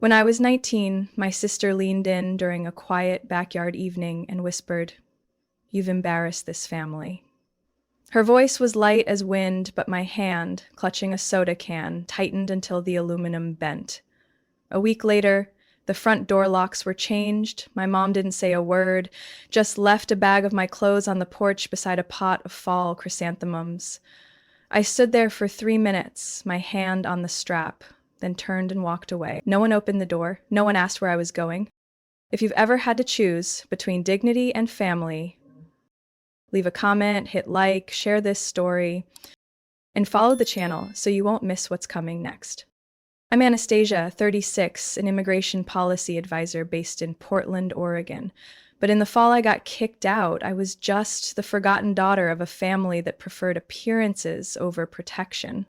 When I was 19, my sister leaned in during a quiet backyard evening and whispered, "You've embarrassed this family." Her voice was light as wind, but my hand, clutching a soda can, tightened until the aluminum bent. A week later, the front door locks were changed. My mom didn't say a word, just left a bag of my clothes on the porch beside a pot of fall chrysanthemums. I stood there for 3 minutes, my hand on the strap, then turned and walked away. No one opened the door. No one asked where I was going. If you've ever had to choose between dignity and family, leave a comment, hit like, share this story, and follow the channel so you won't miss what's coming next. I'm Anastasia, 36, an immigration policy advisor based in Portland, Oregon. But in the fall I got kicked out. I was just the forgotten daughter of a family that preferred appearances over protection.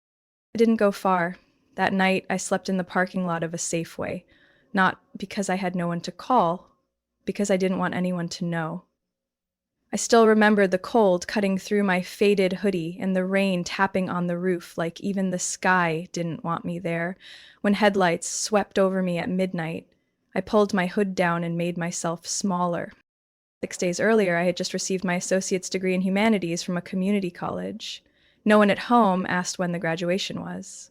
I didn't go far. That night I slept in the parking lot of a Safeway, not because I had no one to call, because I didn't want anyone to know. I still remember the cold cutting through my faded hoodie and the rain tapping on the roof like even the sky didn't want me there. When headlights swept over me at midnight, I pulled my hood down and made myself smaller. 6 days earlier, I had just received my associate's degree in humanities from a community college. No one at home asked when the graduation was.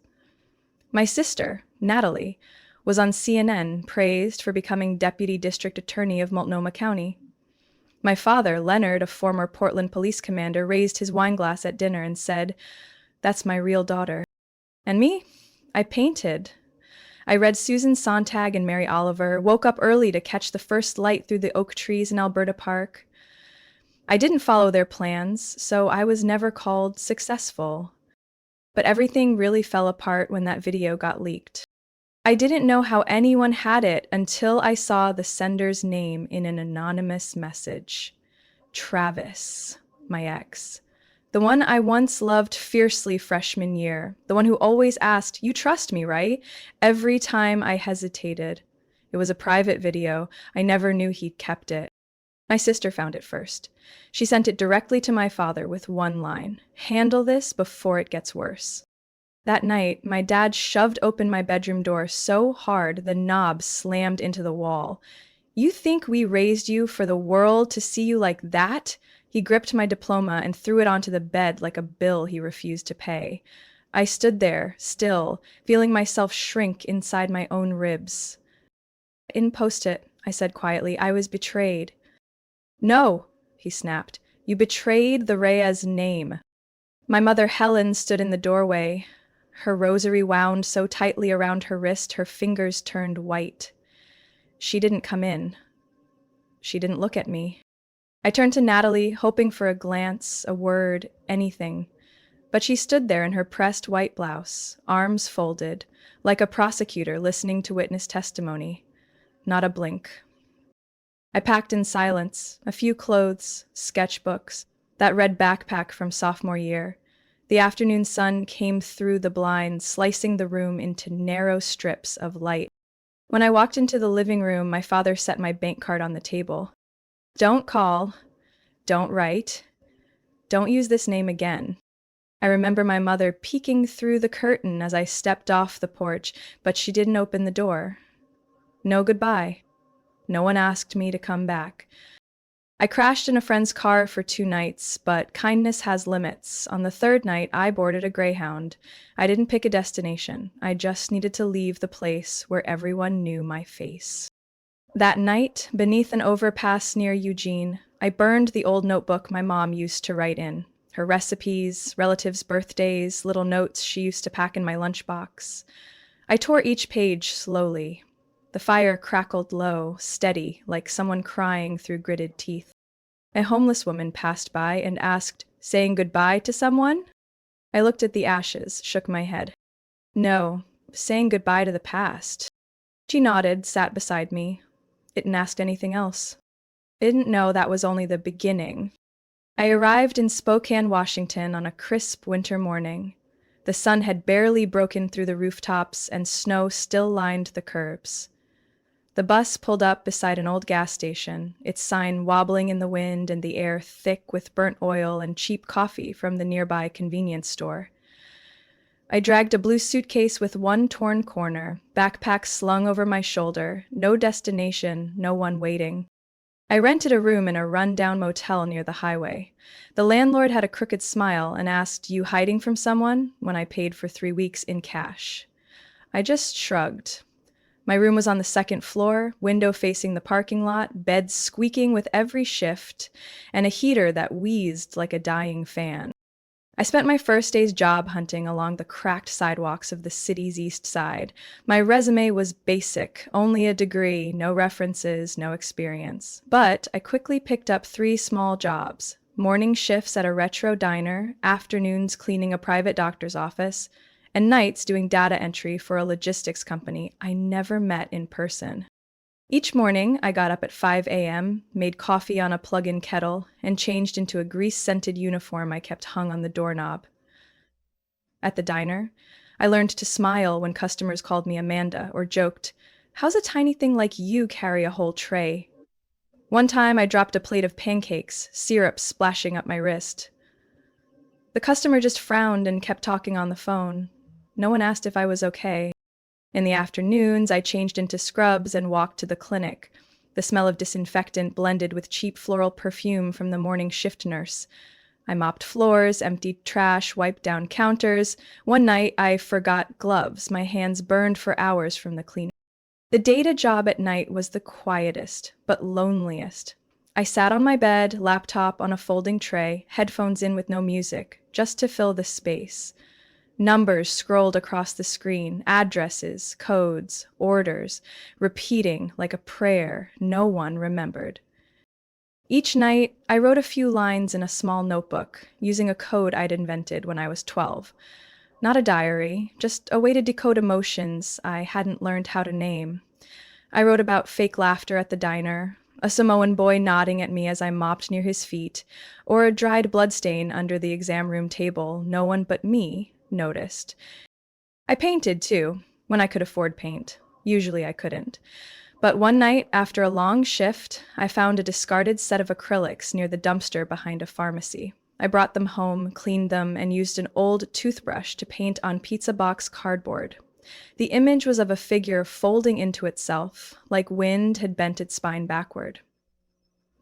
My sister, Natalie, was on CNN, praised for becoming deputy district attorney of Multnomah County. My father, Leonard, a former Portland police commander, raised his wine glass at dinner and said, "That's my real daughter." And me? I painted. I read Susan Sontag and Mary Oliver, woke up early to catch the first light through the oak trees in Alberta Park. I didn't follow their plans, so I was never called successful. But everything really fell apart when that video got leaked. I didn't know how anyone had it until I saw the sender's name in an anonymous message. Travis, my ex. The one I once loved fiercely freshman year. The one who always asked, "You trust me, right?" every time I hesitated. It was a private video. I never knew he'd kept it. My sister found it first. She sent it directly to my father with one line: "Handle this before it gets worse." That night, my dad shoved open my bedroom door so hard the knob slammed into the wall. "You think we raised you for the world to see you like that?" He gripped my diploma and threw it onto the bed like a bill he refused to pay. I stood there, still, feeling myself shrink inside my own ribs. "I didn't post it," I said quietly. "I was betrayed." "No," he snapped. "You betrayed the Reyes name." My mother Helen stood in the doorway. Her rosary wound so tightly around her wrist, her fingers turned white. She didn't come in. She didn't look at me. I turned to Natalie, hoping for a glance, a word, anything. But she stood there in her pressed white blouse, arms folded, like a prosecutor listening to witness testimony. Not a blink. I packed in silence, a few clothes, sketchbooks, that red backpack from sophomore year. The afternoon sun came through the blinds, slicing the room into narrow strips of light. When I walked into the living room, my father set my bank card on the table. "Don't call. Don't write. Don't use this name again." I remember my mother peeking through the curtain as I stepped off the porch, but she didn't open the door. No goodbye. No one asked me to come back. I crashed in a friend's car for 2 nights, but kindness has limits. On the third night, I boarded a Greyhound. I didn't pick a destination. I just needed to leave the place where everyone knew my face. That night, beneath an overpass near Eugene, I burned the old notebook my mom used to write in. Her recipes, relatives' birthdays, little notes she used to pack in my lunchbox. I tore each page slowly. The fire crackled low, steady, like someone crying through gritted teeth. A homeless woman passed by and asked, "Saying goodbye to someone?" I looked at the ashes, shook my head. "No, saying goodbye to the past." She nodded, sat beside me. Didn't ask anything else. I didn't know that was only the beginning. I arrived in Spokane, Washington on a crisp winter morning. The sun had barely broken through the rooftops and snow still lined the curbs. The bus pulled up beside an old gas station, its sign wobbling in the wind and the air thick with burnt oil and cheap coffee from the nearby convenience store. I dragged a blue suitcase with one torn corner, backpack slung over my shoulder, no destination, no one waiting. I rented a room in a run-down motel near the highway. The landlord had a crooked smile and asked, "You hiding from someone?" when I paid for 3 weeks in cash. I just shrugged. My room was on the second floor, window facing the parking lot, bed squeaking with every shift, and a heater that wheezed like a dying fan. I spent my first day's job hunting along the cracked sidewalks of the city's east side. My resume was basic, only a degree, no references, no experience. But I quickly picked up 3 small jobs: morning shifts at a retro diner, afternoons cleaning a private doctor's office, and nights doing data entry for a logistics company I never met in person. Each morning, I got up at 5 a.m., made coffee on a plug-in kettle, and changed into a grease-scented uniform I kept hung on the doorknob. At the diner, I learned to smile when customers called me Amanda or joked, "How's a tiny thing like you carry a whole tray?" One time, I dropped a plate of pancakes, syrup splashing up my wrist. The customer just frowned and kept talking on the phone. No one asked if I was okay. In the afternoons, I changed into scrubs and walked to the clinic. The smell of disinfectant blended with cheap floral perfume from the morning shift nurse. I mopped floors, emptied trash, wiped down counters. One night, I forgot gloves. My hands burned for hours from the cleaning. The data job at night was the quietest, but loneliest. I sat on my bed, laptop on a folding tray, headphones in with no music, just to fill the space. Numbers scrolled across the screen, addresses, codes, orders, repeating like a prayer no one remembered. Each night, I wrote a few lines in a small notebook, using a code I'd invented when I was 12. Not a diary, just a way to decode emotions I hadn't learned how to name. I wrote about fake laughter at the diner, a Samoan boy nodding at me as I mopped near his feet, or a dried bloodstain under the exam room table no one but me noticed. I painted, too, when I could afford paint. Usually I couldn't. But one night, after a long shift, I found a discarded set of acrylics near the dumpster behind a pharmacy. I brought them home, cleaned them, and used an old toothbrush to paint on pizza box cardboard. The image was of a figure folding into itself, like wind had bent its spine backward.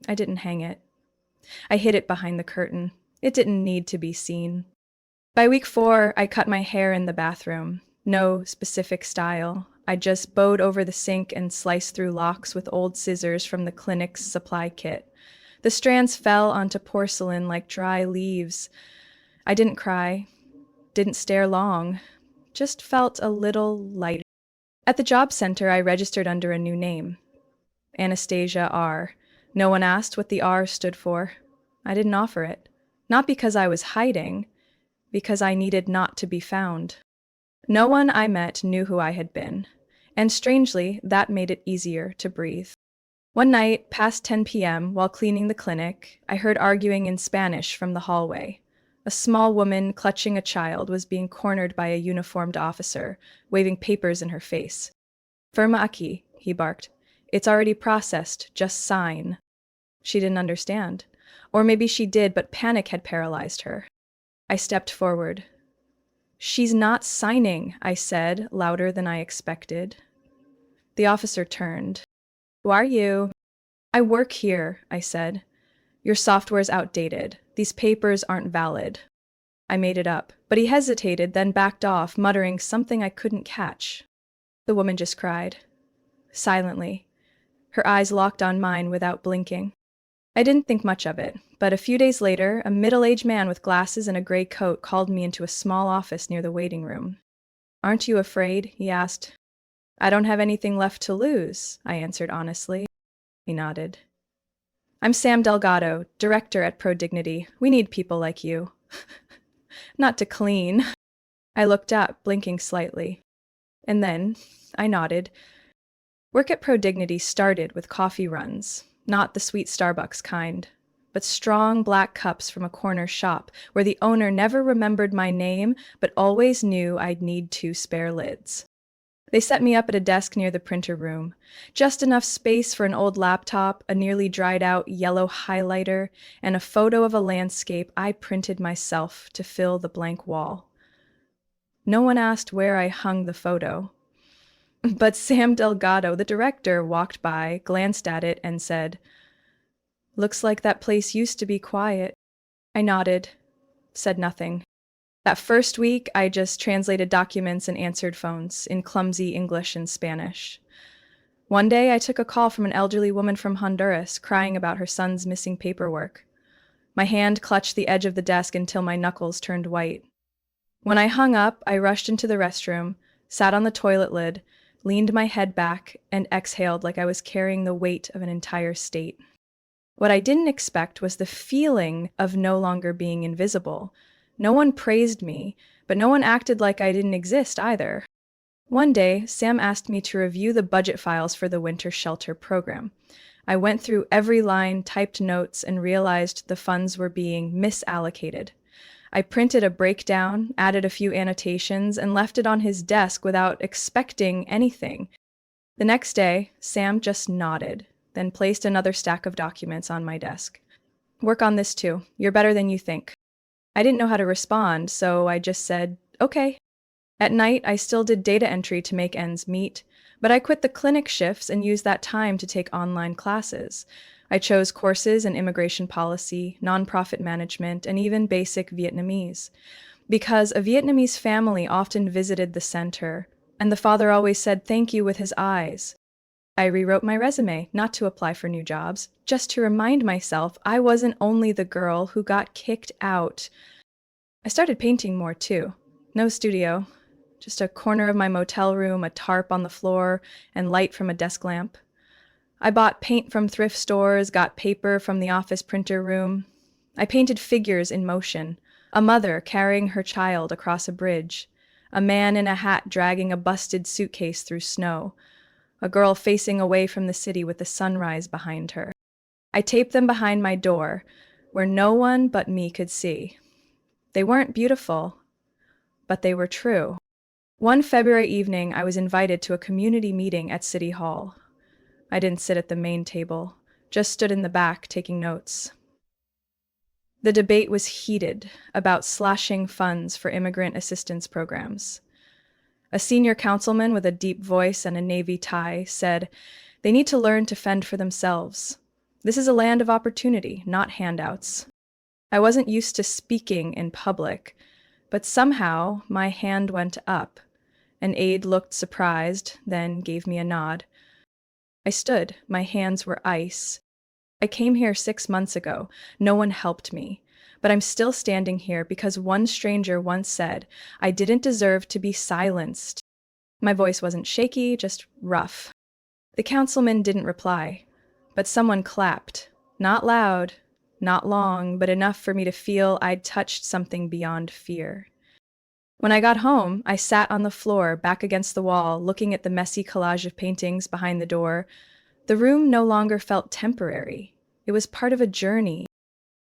I didn't hang it. I hid it behind the curtain. It didn't need to be seen. By week 4, I cut my hair in the bathroom. No specific style. I just bowed over the sink and sliced through locks with old scissors from the clinic's supply kit. The strands fell onto porcelain like dry leaves. I didn't cry, didn't stare long, just felt a little lighter. At the job center, I registered under a new name, Anastasia R. No one asked what the R stood for. I didn't offer it. Not because I was hiding, because I needed not to be found. No one I met knew who I had been, and strangely, that made it easier to breathe. One night, past 10 p.m., while cleaning the clinic, I heard arguing in Spanish from the hallway. A small woman clutching a child was being cornered by a uniformed officer, waving papers in her face. "Firma aquí," he barked. "It's already processed, just sign." She didn't understand. Or maybe she did, but panic had paralyzed her. I stepped forward. "She's not signing," I said, louder than I expected. The officer turned. "Who are you?" "I work here," I said. "Your software's outdated. These papers aren't valid." I made it up, but he hesitated, then backed off, muttering something I couldn't catch. The woman just cried. Silently. Her eyes locked on mine without blinking. I didn't think much of it, but a few days later, a middle-aged man with glasses and a gray coat called me into a small office near the waiting room. "Aren't you afraid?" he asked. "I don't have anything left to lose," I answered honestly. He nodded. "I'm Sam Delgado, director at ProDignity. We need people like you." "Not to clean." I looked up, blinking slightly. And then, I nodded. Work at ProDignity started with coffee runs. Not the sweet Starbucks kind, but strong black cups from a corner shop where the owner never remembered my name, but always knew I'd need 2 spare lids. They set me up at a desk near the printer room. Just enough space for an old laptop, a nearly dried-out yellow highlighter, and a photo of a landscape I printed myself to fill the blank wall. No one asked where I hung the photo. But Sam Delgado, the director, walked by, glanced at it, and said, "Looks like that place used to be quiet." I nodded, said nothing. That first week, I just translated documents and answered phones in clumsy English and Spanish. One day, I took a call from an elderly woman from Honduras crying about her son's missing paperwork. My hand clutched the edge of the desk until my knuckles turned white. When I hung up, I rushed into the restroom, sat on the toilet lid, leaned my head back, and exhaled like I was carrying the weight of an entire state. What I didn't expect was the feeling of no longer being invisible. No one praised me, but no one acted like I didn't exist either. One day, Sam asked me to review the budget files for the winter shelter program. I went through every line, typed notes, and realized the funds were being misallocated. I printed a breakdown, added a few annotations, and left it on his desk without expecting anything. The next day, Sam just nodded, then placed another stack of documents on my desk. "Work on this too. You're better than you think." I didn't know how to respond, so I just said, "Okay." At night, I still did data entry to make ends meet, but I quit the clinic shifts and used that time to take online classes. I chose courses in immigration policy, nonprofit management, and even basic Vietnamese. Because a Vietnamese family often visited the center, and the father always said thank you with his eyes. I rewrote my resume, not to apply for new jobs, just to remind myself I wasn't only the girl who got kicked out. I started painting more too. No studio, just a corner of my motel room, a tarp on the floor, and light from a desk lamp. I bought paint from thrift stores, got paper from the office printer room. I painted figures in motion, a mother carrying her child across a bridge, a man in a hat dragging a busted suitcase through snow, a girl facing away from the city with the sunrise behind her. I taped them behind my door, where no one but me could see. They weren't beautiful, but they were true. One February evening, I was invited to a community meeting at City Hall. I didn't sit at the main table, just stood in the back taking notes. The debate was heated about slashing funds for immigrant assistance programs. A senior councilman with a deep voice and a navy tie said, "They need to learn to fend for themselves. This is a land of opportunity, not handouts." I wasn't used to speaking in public, but somehow my hand went up. An aide looked surprised, then gave me a nod. I stood. My hands were ice. I came here 6 months ago. No one helped me. But I'm still standing here because one stranger once said I didn't deserve to be silenced. My voice wasn't shaky, just rough. The councilman didn't reply, but someone clapped. Not loud, not long, but enough for me to feel I'd touched something beyond fear. When I got home, I sat on the floor, back against the wall, looking at the messy collage of paintings behind the door. The room no longer felt temporary. It was part of a journey.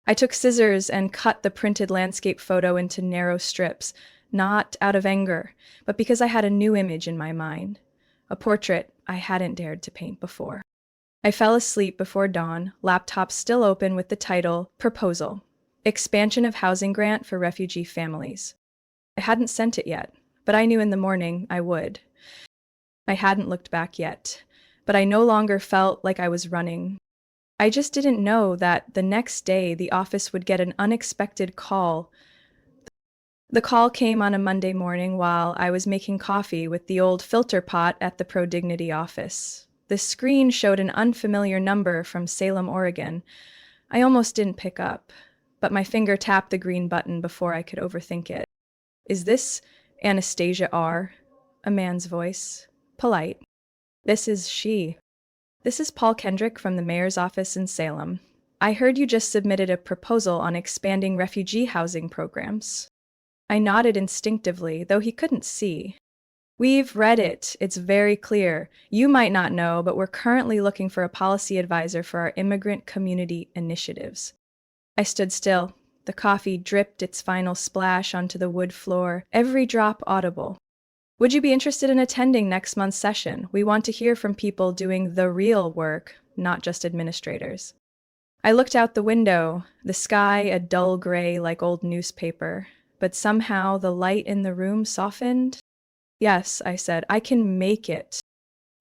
I took scissors and cut the printed landscape photo into narrow strips, not out of anger, but because I had a new image in my mind, a portrait I hadn't dared to paint before. I fell asleep before dawn, laptop still open with the title, Proposal, Expansion of Housing Grant for Refugee Families. I hadn't sent it yet, but I knew in the morning I would. I hadn't looked back yet, but I no longer felt like I was running. I just didn't know that the next day the office would get an unexpected call. The call came on a Monday morning while I was making coffee with the old filter pot at the ProDignity office. The screen showed an unfamiliar number from Salem, Oregon. I almost didn't pick up, but my finger tapped the green button before I could overthink it. "Is this Anastasia R.?" A man's voice. Polite. "This is she." "This is Paul Kendrick from the mayor's office in Salem. I heard you just submitted a proposal on expanding refugee housing programs." I nodded instinctively, though he couldn't see. "We've read it. It's very clear. You might not know, but we're currently looking for a policy advisor for our immigrant community initiatives." I stood still. The coffee dripped its final splash onto the wood floor, every drop audible. "Would you be interested in attending next month's session? We want to hear from people doing the real work, not just administrators." I looked out the window, the sky a dull gray like old newspaper. but somehow the light in the room softened. Yes, I said, I can make it.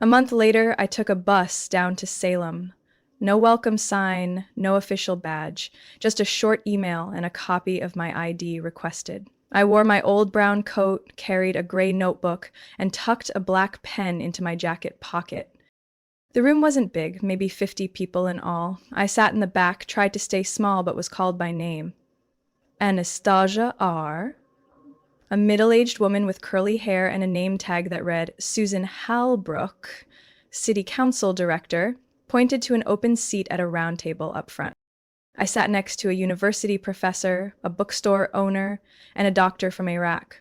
A month later, I took a bus down to Salem. No welcome sign, no official badge, just a short email and a copy of my ID requested. I wore my old brown coat, carried a gray notebook, and tucked a black pen into my jacket pocket. The room wasn't big, maybe 50 people in all. I sat in the back, tried to stay small, but was called by name. Anastasia R., a middle-aged woman with curly hair and a name tag that read Susan Halbrook, City Council Director, pointed to an open seat at a round table up front. I sat next to a university professor, a bookstore owner, and a doctor from Iraq.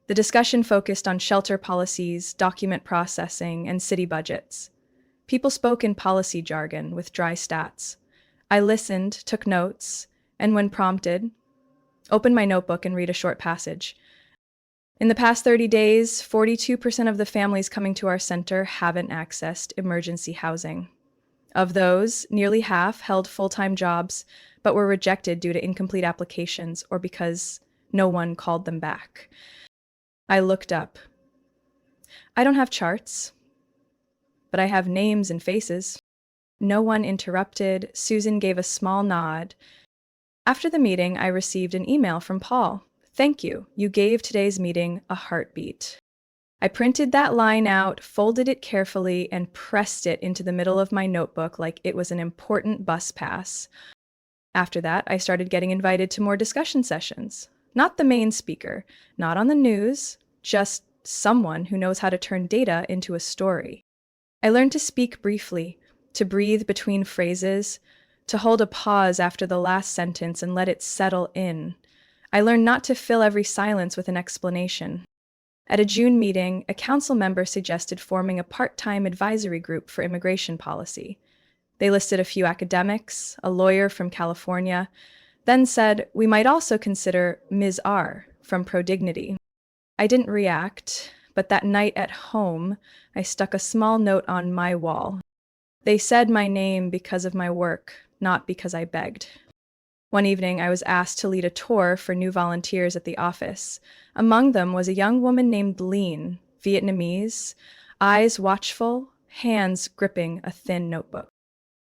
The discussion focused on shelter policies, document processing, and city budgets. People spoke in policy jargon with dry stats. I listened, took notes, and when prompted, opened my notebook and read a short passage. In the past 30 days, 42% of the families coming to our center haven't accessed emergency housing. Of those, nearly half held full-time jobs, but were rejected due to incomplete applications or because no one called them back. I looked up. I don't have charts, but I have names and faces. No one interrupted. Susan gave a small nod. After the meeting, I received an email from Paul. Thank you. You gave today's meeting a heartbeat. I printed that line out, folded it carefully, and pressed it into the middle of my notebook like it was an important bus pass. After that, I started getting invited to more discussion sessions. Not the main speaker, not on the news, just someone who knows how to turn data into a story. I learned to speak briefly, to breathe between phrases, to hold a pause after the last sentence and let it settle in. I learned not to fill every silence with an explanation. At a June meeting, a council member suggested forming a part-time advisory group for immigration policy. They listed a few academics, a lawyer from California, then said we might also consider Ms. R. from ProDignity. I didn't react, but that night at home, I stuck a small note on my wall. They said my name because of my work, not because I begged. One evening, I was asked to lead a tour for new volunteers at the office. Among them was a young woman named Lean, Vietnamese, eyes watchful, hands gripping a thin notebook.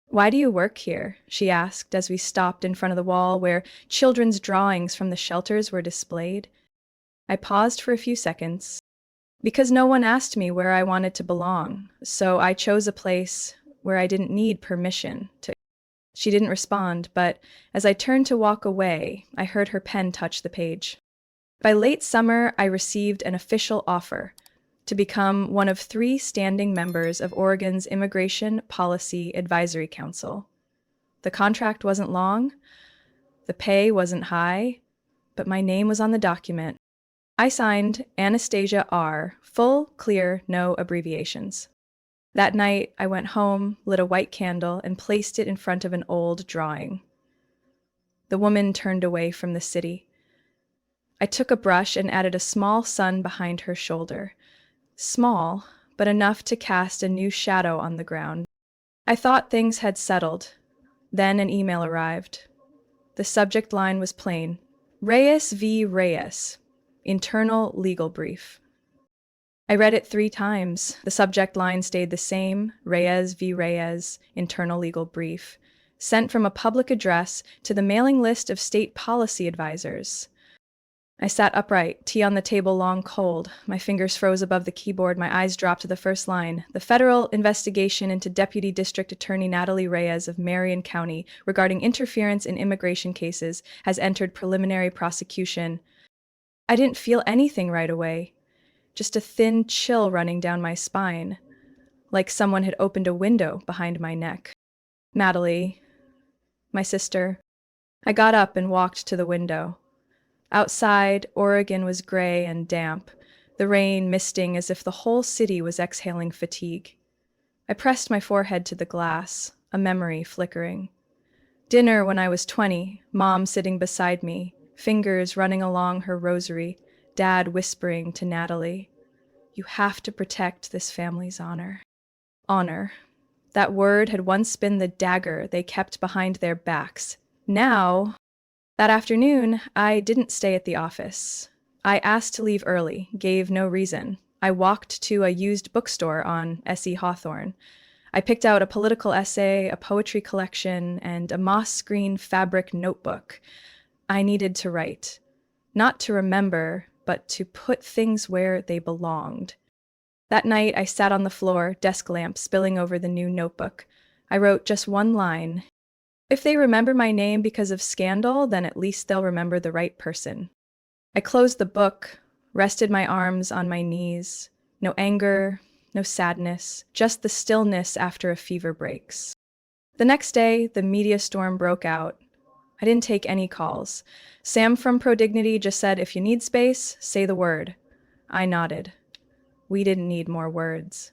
Why do you work here? She asked as we stopped in front of the wall where children's drawings from the shelters were displayed. I paused for a few seconds. Because no one asked me where I wanted to belong, so I chose a place where I didn't need permission to. She didn't respond, but as I turned to walk away, I heard her pen touch the page. By late summer, I received an official offer to become one of 3 standing members of Oregon's Immigration Policy Advisory Council. The contract wasn't long, the pay wasn't high, but my name was on the document. I signed Anastasia R., full, clear, no abbreviations. That night, I went home, lit a white candle, and placed it in front of an old drawing. The woman turned away from the city. I took a brush and added a small sun behind her shoulder. Small, but enough to cast a new shadow on the ground. I thought things had settled. Then an email arrived. The subject line was plain. Reyes v. Reyes. Internal legal brief. I read it 3 times. The subject line stayed the same, Reyes v. Reyes, internal legal brief, sent from a public address to the mailing list of state policy advisors. I sat upright, tea on the table long cold. My fingers froze above the keyboard, my eyes dropped to the first line. The federal investigation into Deputy District Attorney Natalie Reyes of Marion County regarding interference in immigration cases has entered preliminary prosecution. I didn't feel anything right away. Just a thin chill running down my spine, like someone had opened a window behind my neck. Natalie, my sister. I got up and walked to the window. Outside, Oregon was gray and damp, the rain misting as if the whole city was exhaling fatigue. I pressed my forehead to the glass, a memory flickering. Dinner when I was 20, Mom sitting beside me, fingers running along her rosary, Dad whispering to Natalie, "You have to protect this family's honor." Honor. That word had once been the dagger they kept behind their backs. Now, That afternoon, I didn't stay at the office. I asked to leave early, gave no reason. I walked to a used bookstore on S.E. Hawthorne. I picked out a political essay, a poetry collection, and a moss green fabric notebook. I needed to write. Not to remember, but to put things where they belonged. That night, I sat on the floor, desk lamp spilling over the new notebook. I wrote just one line. If they remember my name because of scandal, then at least they'll remember the right person. I closed the book, rested my arms on my knees. No anger, no sadness, just the stillness after a fever breaks. The next day, the media storm broke out. I didn't take any calls. Sam from ProDignity just said, if you need space, say the word. I nodded. We didn't need more words.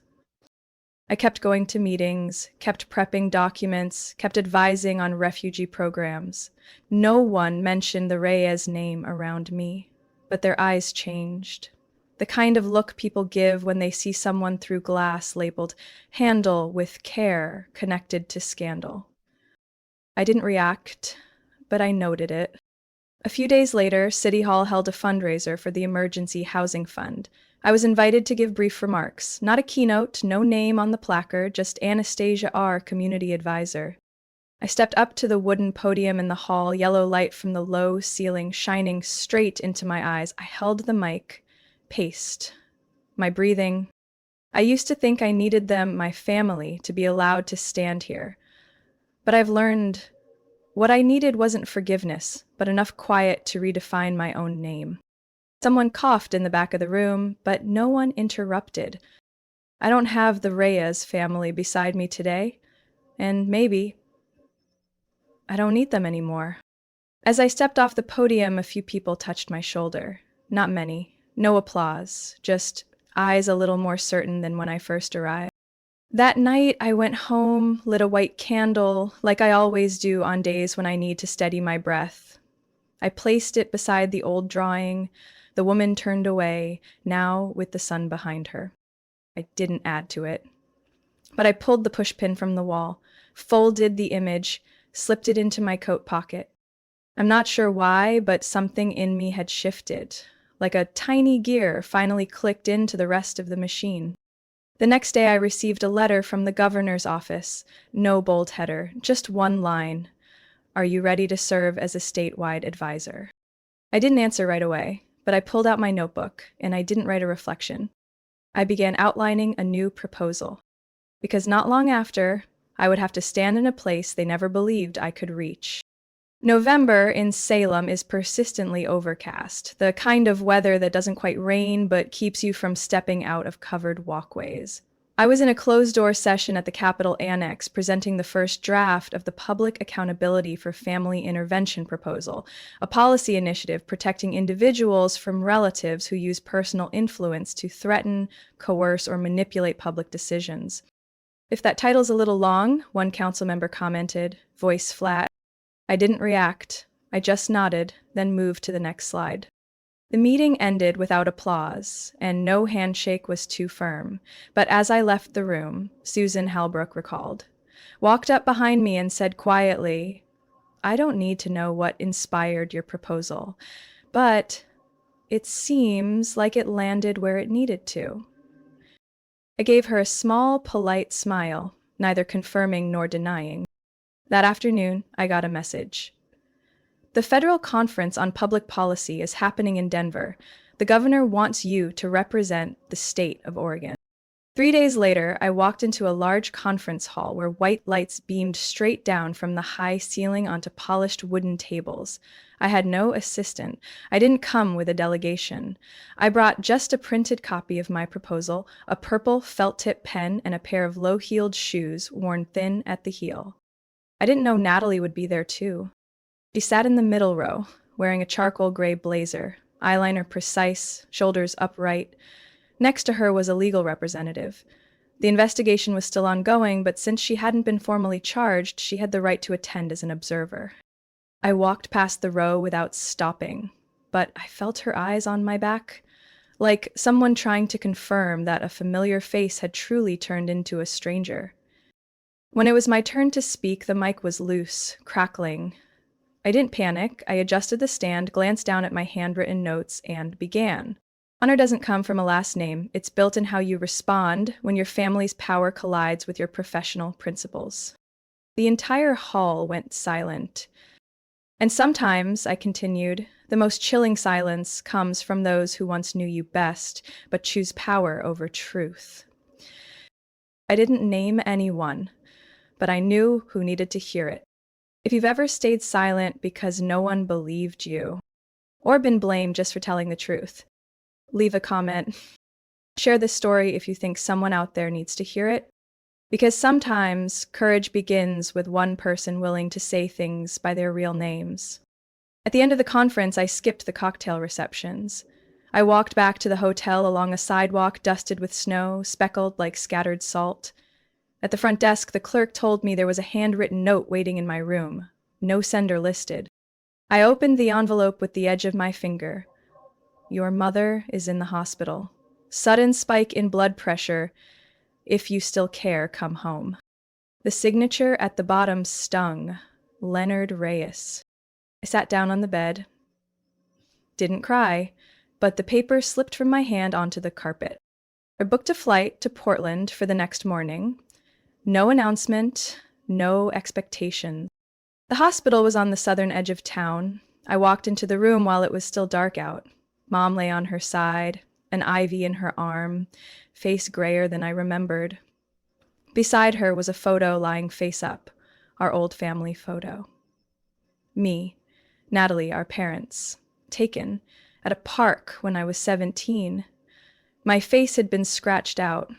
I kept going to meetings, kept prepping documents, kept advising on refugee programs. No one mentioned the Reyes name around me, but their eyes changed. The kind of look people give when they see someone through glass labeled "handle with care" connected to scandal. I didn't react, but I noted it. A few days later, City Hall held a fundraiser for the Emergency Housing Fund. I was invited to give brief remarks. Not a keynote, no name on the placard, just Anastasia R., community advisor. I stepped up to the wooden podium in the hall, yellow light from the low ceiling shining straight into my eyes. I held the mic, paced, my breathing. I used to think I needed them, my family, to be allowed to stand here. But I've learned what I needed wasn't forgiveness, but enough quiet to redefine my own name. Someone coughed in the back of the room, but no one interrupted. I don't have the Reyes family beside me today, and maybe I don't need them anymore. As I stepped off the podium, a few people touched my shoulder. Not many. No applause, just eyes a little more certain than when I first arrived. That night, I went home, lit a white candle, like I always do on days when I need to steady my breath. I placed it beside the old drawing. The woman turned away, now with the sun behind her. I didn't add to it. But I pulled the pushpin from the wall, folded the image, slipped it into my coat pocket. I'm not sure why, but something in me had shifted, like a tiny gear finally clicked into the rest of the machine. The next day I received a letter from the governor's office. No bold header, just one line. Are you ready to serve as a statewide advisor? I didn't answer right away, but I pulled out my notebook, and I didn't write a reflection. I began outlining a new proposal, because not long after, I would have to stand in a place they never believed I could reach. November in Salem is persistently overcast, the kind of weather that doesn't quite rain but keeps you from stepping out of covered walkways. I was in a closed-door session at the Capitol Annex presenting the first draft of the Public Accountability for Family Intervention proposal, a policy initiative protecting individuals from relatives who use personal influence to threaten, coerce, or manipulate public decisions. If that title's a little long, one council member commented, voice flat. I didn't react. I just nodded, then moved to the next slide. The meeting ended without applause, and no handshake was too firm. But as I left the room, Susan Halbrook recalled, walked up behind me and said quietly, I don't need to know what inspired your proposal, but it seems like it landed where it needed to. I gave her a small, polite smile, neither confirming nor denying. That afternoon, I got a message. The Federal Conference on Public Policy is happening in Denver. The governor wants you to represent the state of Oregon. 3 days later, I walked into a large conference hall where white lights beamed straight down from the high ceiling onto polished wooden tables. I had no assistant. I didn't come with a delegation. I brought just a printed copy of my proposal, a purple felt-tip pen, and a pair of low-heeled shoes worn thin at the heel. I didn't know Natalie would be there too. She sat in the middle row, wearing a charcoal gray blazer, eyeliner precise, shoulders upright. Next to her was a legal representative. The investigation was still ongoing, but since she hadn't been formally charged, she had the right to attend as an observer. I walked past the row without stopping, but I felt her eyes on my back, like someone trying to confirm that a familiar face had truly turned into a stranger. When it was my turn to speak, the mic was loose, crackling. I didn't panic. I adjusted the stand, glanced down at my handwritten notes, and began. Honor doesn't come from a last name. It's built in how you respond when your family's power collides with your professional principles. The entire hall went silent. And sometimes, I continued, the most chilling silence comes from those who once knew you best, but choose power over truth. I didn't name anyone, but I knew who needed to hear it. If you've ever stayed silent because no one believed you, or been blamed just for telling the truth, leave a comment. Share this story if you think someone out there needs to hear it. Because sometimes courage begins with one person willing to say things by their real names. At the end of the conference, I skipped the cocktail receptions. I walked back to the hotel along a sidewalk dusted with snow, speckled like scattered salt. At the front desk, the clerk told me there was a handwritten note waiting in my room. No sender listed. I opened the envelope with the edge of my finger. Your mother is in the hospital. Sudden spike in blood pressure. If you still care, come home. The signature at the bottom stung. Leonard Reyes. I sat down on the bed. Didn't cry, but the paper slipped from my hand onto the carpet. I booked a flight to Portland for the next morning. No announcement, no expectation. The hospital was on the southern edge of town. I walked into the room while it was still dark out. Mom lay on her side, an IV in her arm, face grayer than I remembered. Beside her was a photo lying face up, our old family photo. Me, Natalie, our parents, taken at a park when I was 17. My face had been scratched out.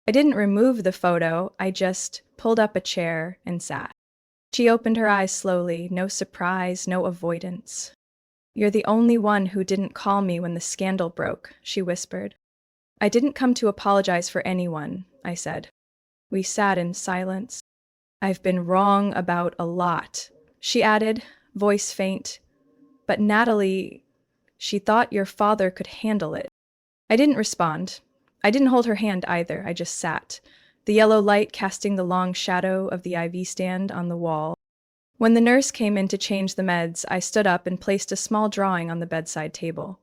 I didn't remove the photo, I just pulled up a chair and sat. She opened her eyes slowly, no surprise, no avoidance. You're the only one who didn't call me when the scandal broke, she whispered. I didn't come to apologize for anyone, I said. We sat in silence. I've been wrong about a lot, she added, voice faint. But Natalie, she thought your father could handle it. I didn't respond. I didn't hold her hand either, I just sat, the yellow light casting the long shadow of the IV stand on the wall. When the nurse came in to change the meds, I stood up and placed a small drawing on the bedside table.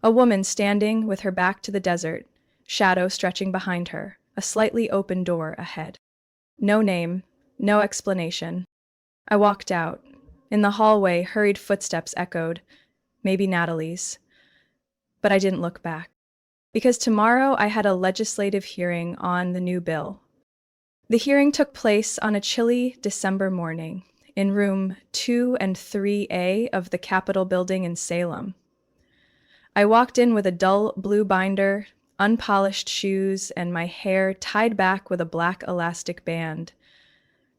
A woman standing with her back to the desert, shadow stretching behind her, a slightly open door ahead. No name, no explanation. I walked out. In the hallway, hurried footsteps echoed, maybe Natalie's. But I didn't look back. Because tomorrow I had a legislative hearing on the new bill. The hearing took place on a chilly December morning in room 2 and 3A of the Capitol building in Salem. I walked in with a dull blue binder, unpolished shoes, and my hair tied back with a black elastic band.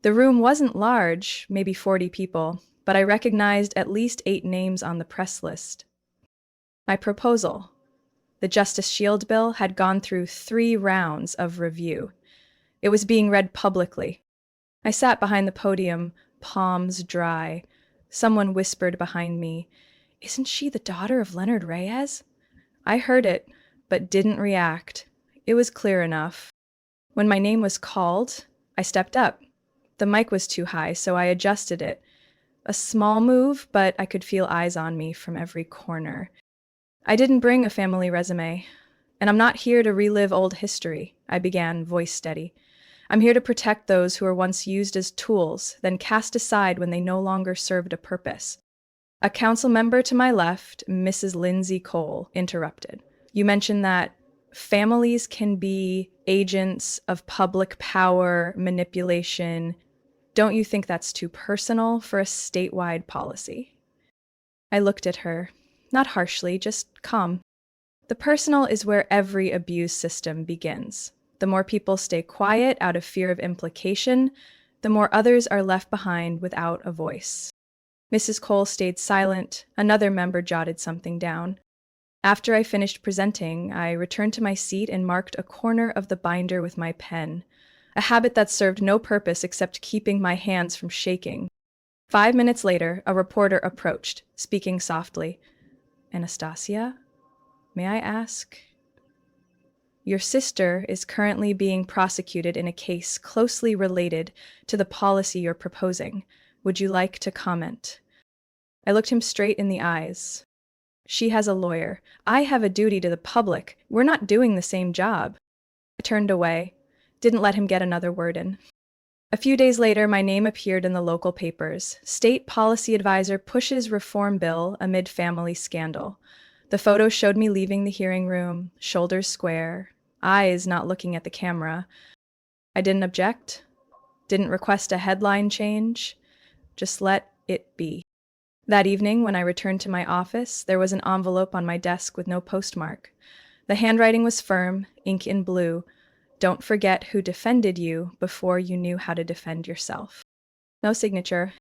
The room wasn't large, maybe 40 people, but I recognized at least 8 names on the press list. My proposal, the Justice Shield bill, had gone through 3 rounds of review. It was being read publicly. I sat behind the podium, palms dry. Someone whispered behind me, "Isn't she the daughter of Leonard Reyes?" I heard it, but didn't react. It was clear enough. When my name was called, I stepped up. The mic was too high, so I adjusted it. A small move, but I could feel eyes on me from every corner. I didn't bring a family resume, and I'm not here to relive old history, I began, voice steady. I'm here to protect those who were once used as tools, then cast aside when they no longer served a purpose. A council member to my left, Mrs. Lindsay Cole, interrupted. You mentioned that families can be agents of public power manipulation. Don't you think that's too personal for a statewide policy? I looked at her, not harshly, just calm. The personal is where every abuse system begins. The more people stay quiet out of fear of implication, the more others are left behind without a voice. Mrs. Cole stayed silent. Another member jotted something down. After I finished presenting, I returned to my seat and marked a corner of the binder with my pen, a habit that served no purpose except keeping my hands from shaking. 5 minutes later, a reporter approached, speaking softly. "Anastasia, may I ask?" "Your sister is currently being prosecuted in a case closely related to the policy you're proposing. Would you like to comment?" I looked him straight in the eyes. She has a lawyer. I have a duty to the public. We're not doing the same job. I turned away, didn't let him get another word in. A few days later, my name appeared in the local papers. State policy advisor pushes reform bill amid family scandal. The photo showed me leaving the hearing room, shoulders square, eyes not looking at the camera. I didn't object, didn't request a headline change, just let it be. That evening, when I returned to my office, there was an envelope on my desk with no postmark. The handwriting was firm, ink in blue. Don't forget who defended you before you knew how to defend yourself. No signature.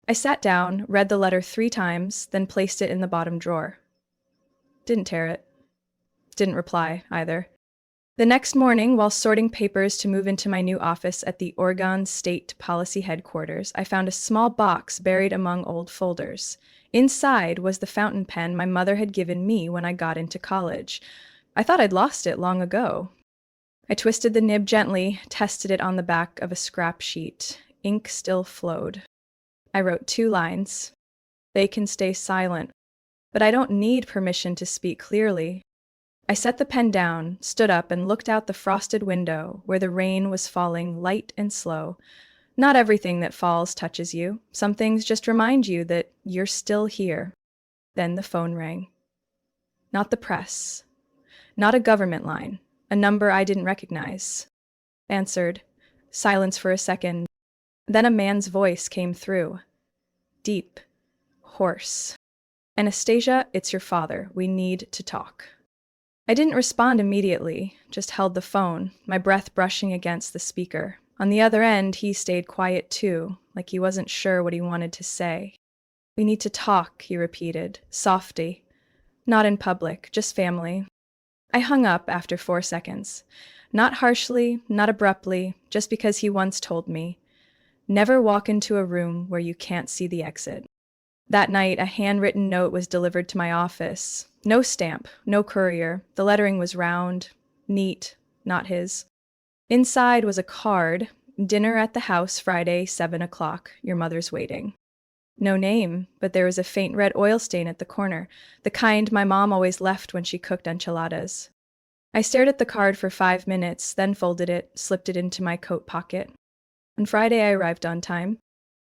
I sat down, read the letter 3 times, then placed it in the bottom drawer. Didn't tear it. Didn't reply, either. The next morning, while sorting papers to move into my new office at the Oregon State Policy Headquarters, I found a small box buried among old folders. Inside was the fountain pen my mother had given me when I got into college. I thought I'd lost it long ago. I twisted the nib gently, tested it on the back of a scrap sheet. Ink still flowed. I wrote 2 lines. They can stay silent, but I don't need permission to speak clearly. I set the pen down, stood up, and looked out the frosted window where the rain was falling light and slow. Not everything that falls touches you. Some things just remind you that you're still here. Then the phone rang. Not the press. Not a government line. A number I didn't recognize. Answered. Silence for a second. Then a man's voice came through. Deep. Hoarse. Anastasia, it's your father. We need to talk. I didn't respond immediately, just held the phone, my breath brushing against the speaker. On the other end, he stayed quiet too, like he wasn't sure what he wanted to say. We need to talk, he repeated, softly. Not in public, just family. I hung up after 4 seconds. Not harshly, not abruptly, just because he once told me, never walk into a room where you can't see the exit. That night, a handwritten note was delivered to my office. No stamp, no courier. The lettering was round, neat, not his. Inside was a card. Dinner at the house Friday, 7 o'clock. Your mother's waiting. No name, but there was a faint red oil stain at the corner, the kind my mom always left when she cooked enchiladas. I stared at the card for 5 minutes, then folded it, slipped it into my coat pocket. On Friday, I arrived on time.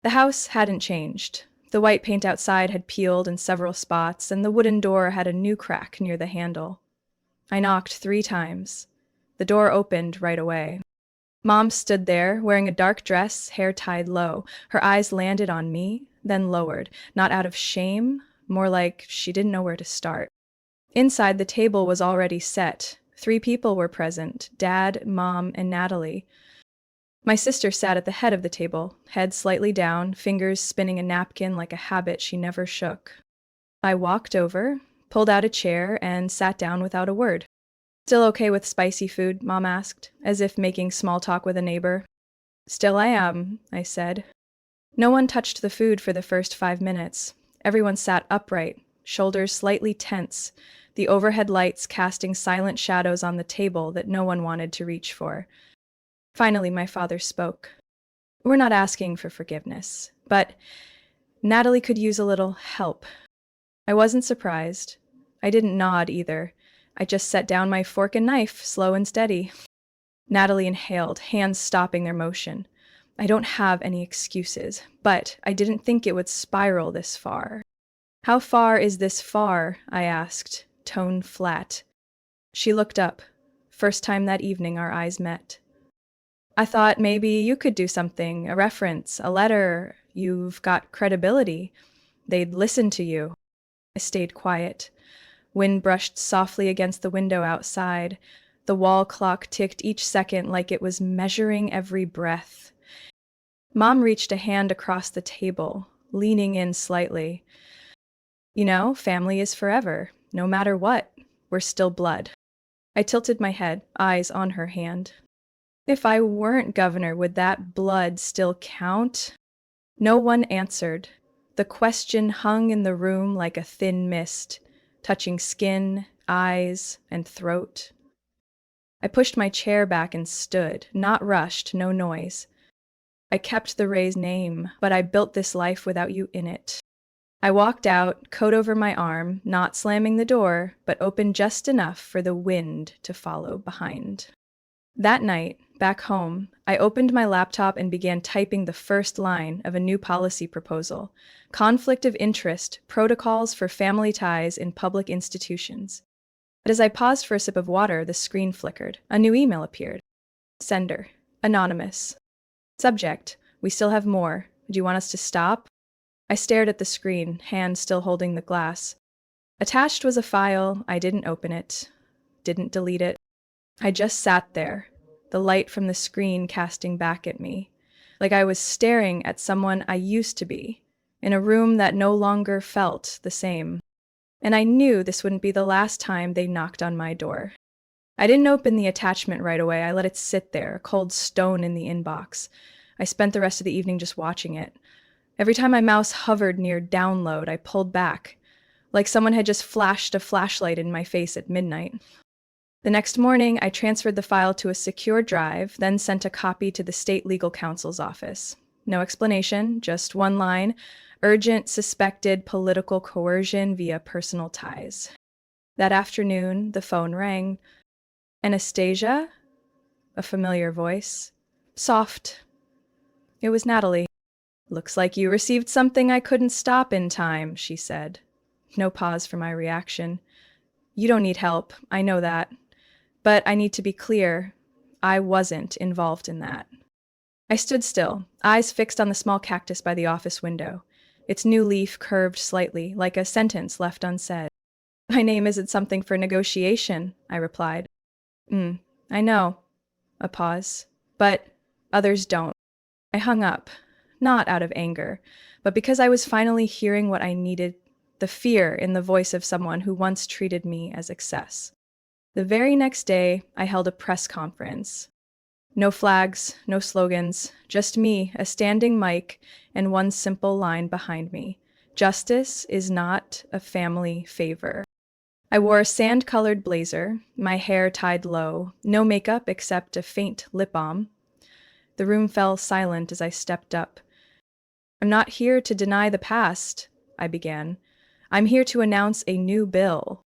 The house hadn't changed. The white paint outside had peeled in several spots, and the wooden door had a new crack near the handle. I knocked 3 times. The door opened right away. Mom stood there, wearing a dark dress, hair tied low. Her eyes landed on me, then lowered, not out of shame, more like she didn't know where to start. Inside, the table was already set. 3 people were present, Dad, Mom, and Natalie. My sister sat at the head of the table, head slightly down, fingers spinning a napkin like a habit she never shook. I walked over, pulled out a chair, and sat down without a word. Still okay with spicy food? Mom asked, as if making small talk with a neighbor. Still I am, I said. No one touched the food for the first 5 minutes. Everyone sat upright, shoulders slightly tense, the overhead lights casting silent shadows on the table that no one wanted to reach for. Finally, my father spoke. We're not asking for forgiveness, but Natalie could use a little help. I wasn't surprised. I didn't nod either. I just set down my fork and knife, slow and steady. Natalie inhaled, hands stopping their motion. I don't have any excuses, but I didn't think it would spiral this far. How far is this far? I asked, tone flat. She looked up. First time that evening our eyes met. I thought maybe you could do something, a reference, a letter. You've got credibility. They'd listen to you. I stayed quiet. Wind brushed softly against the window outside. The wall clock ticked each second like it was measuring every breath. Mom reached a hand across the table, leaning in slightly. You know, family is forever. No matter what, we're still blood. I tilted my head, eyes on her hand. If I weren't governor, would that blood still count? No one answered. The question hung in the room like a thin mist, touching skin, eyes, and throat. I pushed my chair back and stood, not rushed, no noise. I kept the Ray's name, but I built this life without you in it. I walked out, coat over my arm, not slamming the door, but open just enough for the wind to follow behind. That night, back home, I opened my laptop and began typing the first line of a new policy proposal: conflict of interest, protocols for family ties in public institutions. But as I paused for a sip of water, the screen flickered. A new email appeared. Sender: anonymous. Subject: we still have more. Do you want us to stop? I stared at the screen, hand still holding the glass. Attached was a file. I didn't open it, didn't delete it. I just sat there, the light from the screen casting back at me, like I was staring at someone I used to be, in a room that no longer felt the same. And I knew this wouldn't be the last time they knocked on my door. I didn't open the attachment right away. I let it sit there, a cold stone in the inbox. I spent the rest of the evening just watching it. Every time my mouse hovered near download, I pulled back, like someone had just flashed a flashlight in my face at midnight. The next morning, I transferred the file to a secure drive, then sent a copy to the state legal counsel's office. No explanation, just one line: urgent suspected political coercion via personal ties. That afternoon, the phone rang. Anastasia? A familiar voice. Soft. It was Natalie. Looks like you received something I couldn't stop in time, she said. No pause for my reaction. You don't need help, I know that. But I need to be clear, I wasn't involved in that. I stood still, eyes fixed on the small cactus by the office window. Its new leaf curved slightly, like a sentence left unsaid. My name isn't something for negotiation, I replied. I know. A pause. But others don't. I hung up, not out of anger, but because I was finally hearing what I needed, the fear in the voice of someone who once treated me as excess. The very next day, I held a press conference. No flags, no slogans, just me, a standing mic, and one simple line behind me: justice is not a family favor. I wore a sand-colored blazer, my hair tied low, no makeup except a faint lip balm. The room fell silent as I stepped up. I'm not here to deny the past, I began. I'm here to announce a new bill.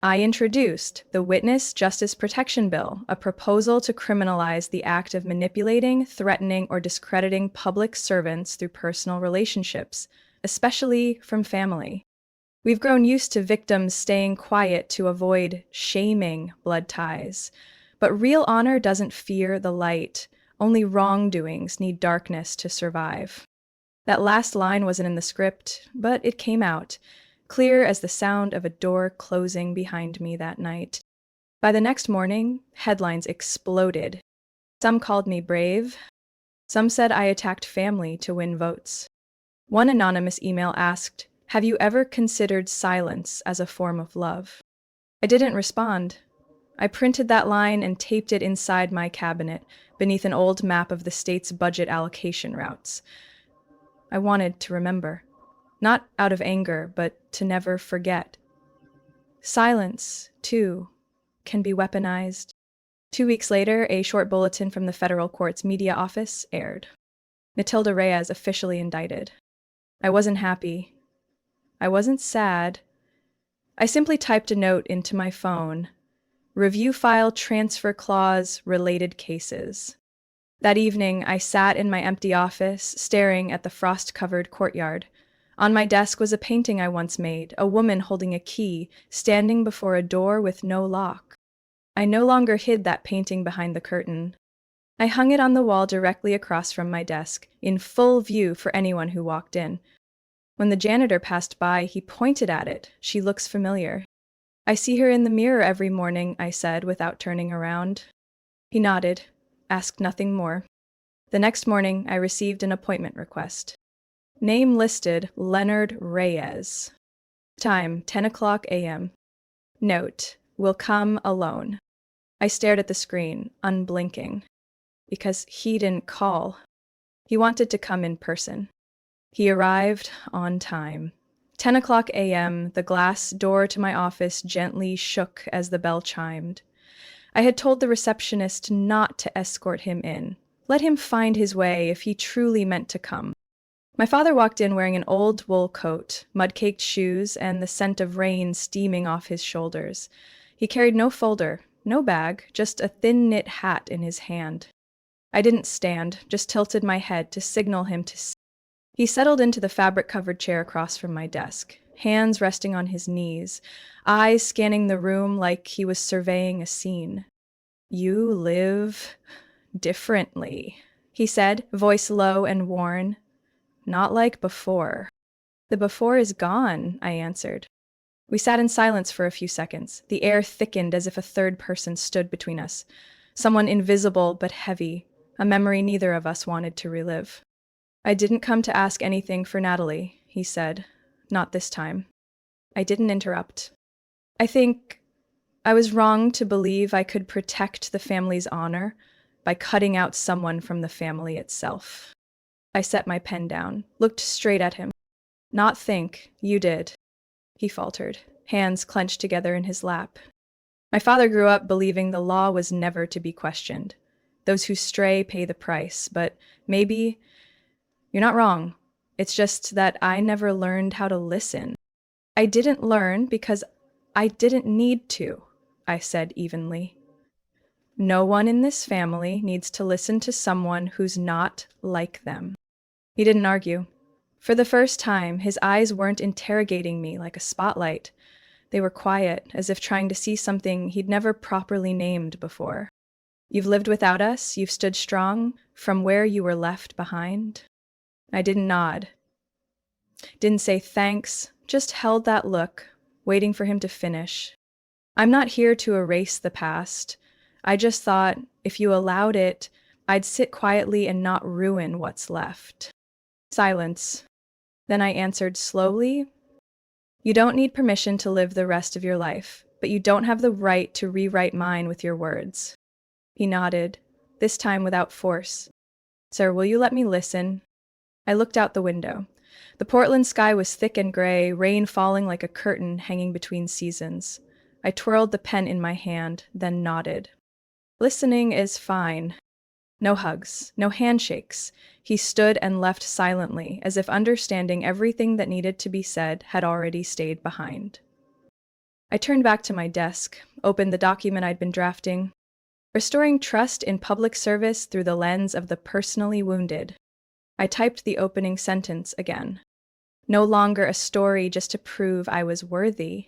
I introduced the Witness Justice Protection Bill, a proposal to criminalize the act of manipulating, threatening, or discrediting public servants through personal relationships, especially from family. We've grown used to victims staying quiet to avoid shaming blood ties. But real honor doesn't fear the light. Only wrongdoings need darkness to survive. That last line wasn't in the script, but it came out, clear as the sound of a door closing behind me that night. By the next morning, headlines exploded. Some called me brave. Some said I attacked family to win votes. One anonymous email asked, "Have you ever considered silence as a form of love?" I didn't respond. I printed that line and taped it inside my cabinet, beneath an old map of the state's budget allocation routes. I wanted to remember. Not out of anger, but to never forget. Silence, too, can be weaponized. 2 weeks later, a short bulletin from the federal court's media office aired. Matilda Reyes officially indicted. I wasn't happy. I wasn't sad. I simply typed a note into my phone. Review file transfer clause, related cases. That evening, I sat in my empty office, staring at the frost-covered courtyard. On my desk was a painting I once made, a woman holding a key, standing before a door with no lock. I no longer hid that painting behind the curtain. I hung it on the wall directly across from my desk, in full view for anyone who walked in. When the janitor passed by, he pointed at it. "She looks familiar." "I see her in the mirror every morning," I said without turning around. He nodded, asked nothing more. The next morning, I received an appointment request. Name listed, Leonard Reyes. Time, 10 a.m. Note, will come alone. I stared at the screen, unblinking. Because he didn't call. He wanted to come in person. He arrived on time. 10 a.m., the glass door to my office gently shook as the bell chimed. I had told the receptionist not to escort him in. Let him find his way if he truly meant to come. My father walked in wearing an old wool coat, mud-caked shoes, and the scent of rain steaming off his shoulders. He carried no folder, no bag, just a thin-knit hat in his hand. I didn't stand, just tilted my head to signal him to sit. He settled into the fabric-covered chair across from my desk, hands resting on his knees, eyes scanning the room like he was surveying a scene. "You live differently," he said, voice low and worn. "Not like before." "The before is gone," I answered. We sat in silence for a few seconds. The air thickened as if a third person stood between us. Someone invisible but heavy, a memory neither of us wanted to relive. "I didn't come to ask anything for Natalie," he said. "Not this time." I didn't interrupt. "I think I was wrong to believe I could protect the family's honor by cutting out someone from the family itself." I set my pen down, looked straight at him. "Not think, you did," he faltered, hands clenched together in his lap. My father grew up believing the law was never to be questioned. Those who stray pay the price, but maybe you're not wrong. It's just that I never learned how to listen. I didn't learn because I didn't need to, I said evenly. No one in this family needs to listen to someone who's not like them. He didn't argue. For the first time, his eyes weren't interrogating me like a spotlight. They were quiet, as if trying to see something he'd never properly named before. "You've lived without us, you've stood strong, from where you were left behind." I didn't nod. Didn't say thanks, just held that look, waiting for him to finish. "I'm not here to erase the past. I just thought, if you allowed it, I'd sit quietly and not ruin what's left." Silence. Then I answered slowly, "You don't need permission to live the rest of your life, but you don't have the right to rewrite mine with your words." He nodded, this time without force. "Sir, will you let me listen?" I looked out the window. The Portland sky was thick and gray, rain falling like a curtain hanging between seasons. I twirled the pen in my hand, then nodded. "Listening is fine." No hugs, no handshakes. He stood and left silently, as if understanding everything that needed to be said had already stayed behind. I turned back to my desk, opened the document I'd been drafting. "Restoring trust in public service through the lens of the personally wounded." I typed the opening sentence again. No longer a story just to prove I was worthy,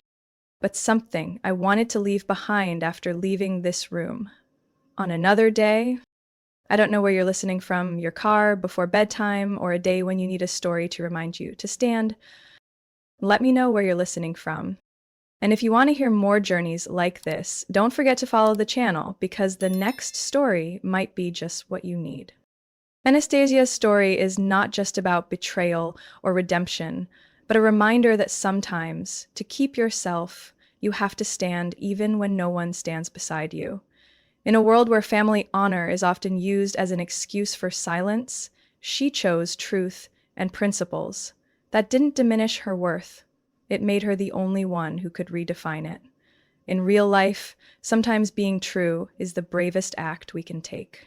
but something I wanted to leave behind after leaving this room. On another day, I don't know where you're listening from, your car, before bedtime, or a day when you need a story to remind you to stand. Let me know where you're listening from. And if you want to hear more journeys like this, don't forget to follow the channel, because the next story might be just what you need. Anastasia's story is not just about betrayal or redemption, but a reminder that sometimes, to keep yourself, you have to stand even when no one stands beside you. In a world where family honor is often used as an excuse for silence, she chose truth and principles. That didn't diminish her worth. It made her the only one who could redefine it. In real life, sometimes being true is the bravest act we can take.